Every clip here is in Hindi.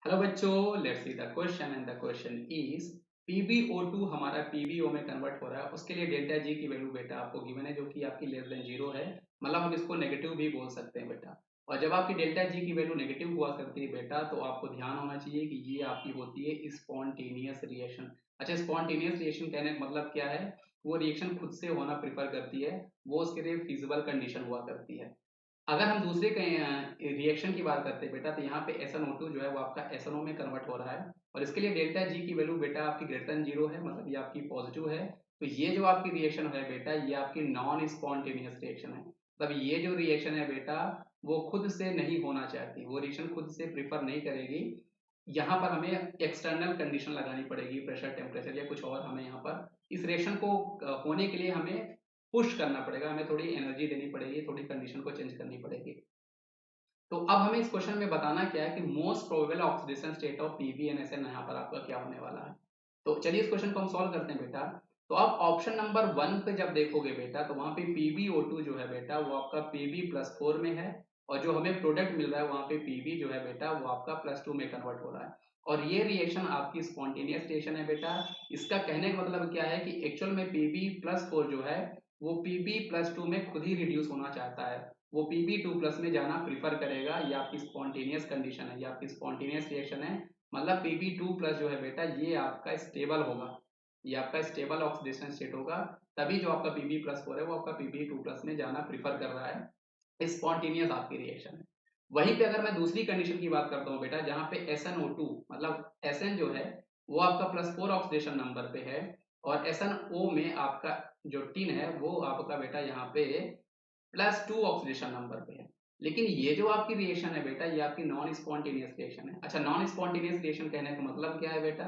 हेलो बच्चों, let's see the question and the question is PbO2 हमारा PbO में कन्वर्ट हो रहा है। उसके लिए डेल्टा जी की वैल्यू बेटा आपको गिवन है, जो कि आपकी लेस देन जीरो है। मतलब हम इसको नेगेटिव भी बोल सकते हैं बेटा। और जब आपकी डेल्टा जी की वैल्यू नेगेटिव हुआ करती है बेटा, तो आपको ध्यान होना चाहिए कि ये आपकी होती है स्पॉन्टेनियस रिएक्शन। अच्छा, स्पॉन्टेनियस रिएक्शन कहने का मतलब क्या है? वो रिएक्शन खुद से होना प्रेफर करती है, वो उसके लिए फिजिबल कंडीशन हुआ करती है। अगर हम दूसरे रिएक्शन की बात करते हैं बेटा, तो यहाँ पे SnO2 जो है वो आपका SnO में कन्वर्ट हो रहा है। और इसके लिए डेल्टा जी की वैल्यू बेटा आपकी ग्रेटर देन जीरो है, मतलब ये आपकी पॉजिटिव है। तो ये जो आपकी रिएक्शन है बेटा, ये आपकी नॉन स्पॉन्टेनियस रिएक्शन है। मतलब ये जो रिएक्शन है बेटा, वो खुद से नहीं होना चाहती, वो रिएक्शन खुद से प्रिफर नहीं करेगी। यहाँ पर हमें एक्सटर्नल कंडीशन लगानी पड़ेगी, प्रेशर, टेम्परेचर या कुछ और। हमें यहाँ पर इस रिएक्शन को होने के लिए हमें पुश करना पड़ेगा, हमें थोड़ी एनर्जी देनी पड़ेगी, थोड़ी कंडीशन को चेंज करनी पड़ेगी। तो अब हमें इस क्वेश्चन में बताना क्या है कि most probable oxidation state of PbNSN यहाँ पर आपका क्या होने वाला है। तो चलिए इस क्वेश्चन को हम सॉल्व करते हैं बेटा। तो आप ऑप्शन नंबर 1 पे जब देखोगे बेटा, तो वहां पे PbO2 जो है बेटा वो आपका Pb+4 में है। और जो हमें प्रोडक्ट मिल रहा है वहां पे Pb जो है बेटा वो आपका +2 में कन्वर्ट हो रहा है। और ये रिएक्शन आपकी स्पॉन्टेनियस रिएक्शन है बेटा। इसका कहने का मतलब क्या है कि एक्चुअल में Pb+4 जो है वो Pb+2 में खुद ही रिड्यूस होना चाहता है। वो Pb2+ में जाना प्रीफर करेगा। ये आपकी स्पॉन्टेनियस कंडीशन है, ये आपकी स्पॉन्टेनियस रिएक्शन है। मतलब Pb2+ जो है बेटा ये आपका स्टेबल होगा, ये आपका स्टेबल ऑक्सीडेशन स्टेट होगा। तभी जो आपका Pb+4 है वो आपका Pb2+ में जाना प्रीफर कर रहा है। स्पॉन्टेनियस आपकी रिएक्शन है। वहीं पे अगर मैं दूसरी कंडीशन की बात करता हूँ बेटा, जहाँ पे SnO2 मतलब Sn जो है वो आपका +4 ऑक्सीडेशन नंबर पे है। और SnO में आपका जो टिन है वो आपका बेटा यहाँ पे +2 ऑक्सीडेशन नंबर पे है। लेकिन ये जो आपकी रिएक्शन है बेटा, ये आपकी नॉन स्पॉन्टेनियस रिएक्शन है। अच्छा, नॉन स्पॉन्टेनियस रिएक्शन कहने का मतलब क्या है बेटा,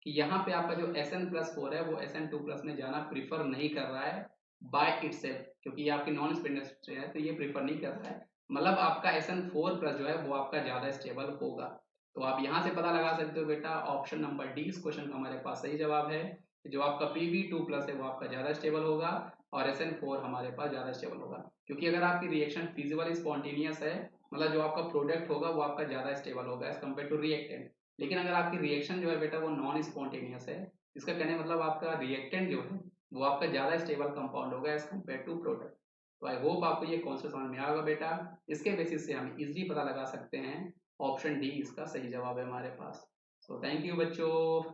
कि यहाँ पे आपका जो Sn+4 है वो Sn2+ में जाना प्रीफर नहीं कर रहा है बाय इटसेल्फ, क्योंकि ये आपकी नॉन स्पॉन्टेनियस है तो ये प्रीफर नहीं कर रहा है। मतलब आपका Sn4+ जो है वो आपका ज्यादा स्टेबल होगा। तो आप यहाँ से पता लगा सकते हो बेटा, ऑप्शन नंबर डी इस क्वेश्चन का हमारे पास सही जवाब है। जो आपका Pb2+ है वो आपका ज्यादा स्टेबल होगा और Sn4 हमारे पास ज्यादा स्टेबल होगा। क्योंकि अगर आपकी रिएक्शन फिजिबल स्पॉन्टेनियस है, मतलब जो आपका प्रोडक्ट होगा वो आपका ज्यादा स्टेबल होगा एज कम्पेयर टू रिएक्टेंट। लेकिन अगर आपकी रिएक्शन जो है बेटा वो नॉन स्पॉन्टेनियस है, इसका कहने मतलब आपका रिएक्टेंट जो है वो आपका ज्यादा स्टेबल कंपाउंड होगा एज कम्पेयर टू प्रोडक्ट। तो आई होप आपको ये कॉन्सेप्ट समझ में आएगा बेटा। इसके बेसिस से हम इजिली पता लगा सकते हैं ऑप्शन डी इसका सही जवाब है हमारे पास। सो थैंक यू बच्चों।